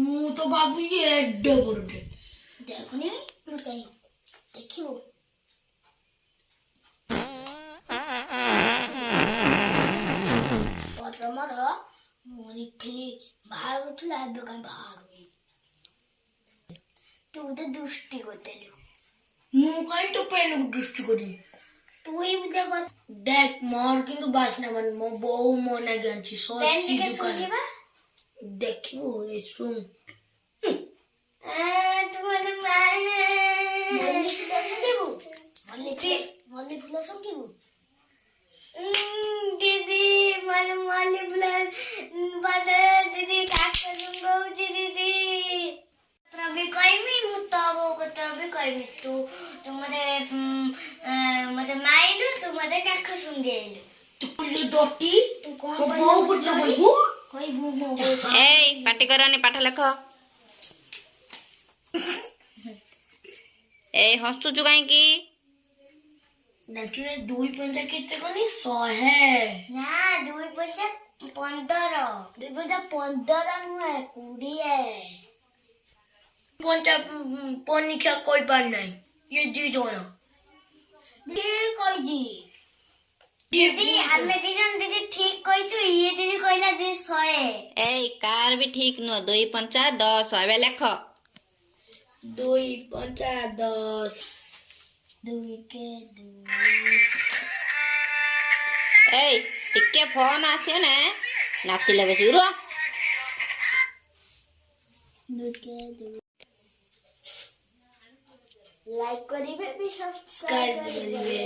ମୁଁ ତ ଭାବୁଛି ଏଡେ ବଡଟେ ଦେଖୁନି ମୁଁ କାଇଁ ଦେଖିବୁ ମୋର ରିଫିଲି ବାହାରୁଥିଲା ଏବେ କାଇଁ ବାହାରୁନି ତୁ ତ ଦୃଷ୍ଟି କରିଦେଲୁ ମୁଁ କାଇଁ ତ ପେନ୍ ଦୃଷ୍ଟି କରିବି तू ही मुझे देख मोर किंतु बासना मन मो बहु मन आगंची सोची दुकान देखिबो ए सुन तू मने मारे मल्ली फुल संगीबू दीदी मने मल्ली फुल बदे दीदी काका संगौची दीदी तबे कइमी मु तबो को तबे कइमी तू मते मते माइलु तू मते काका संगेलु तू पुली दोटी तू को बहु कुछ बोलबू कइबू मो ए पाटी करनी पाठ लेख ए हसु जुगाई की नेचुरे 2 पंजा केते कोनी 100 ना 2 पंजा 15 2 पंजा 15 नुए 20 पंजा पनीक्षा कोई पार नहीं ये दी जोना दे कोई जी दीदी हमें दीदी ठीक कहि छु ये दीदी कहला दे 100 ए कार भी ठीक न 2 पंचा 10 एबे लेख 2 पंजा 10 2 के 2 ए टिके फोन आसे ने नातिले बेसी रो 2 के 2 लाइक करिवे भी सब्सक्राइब करिवे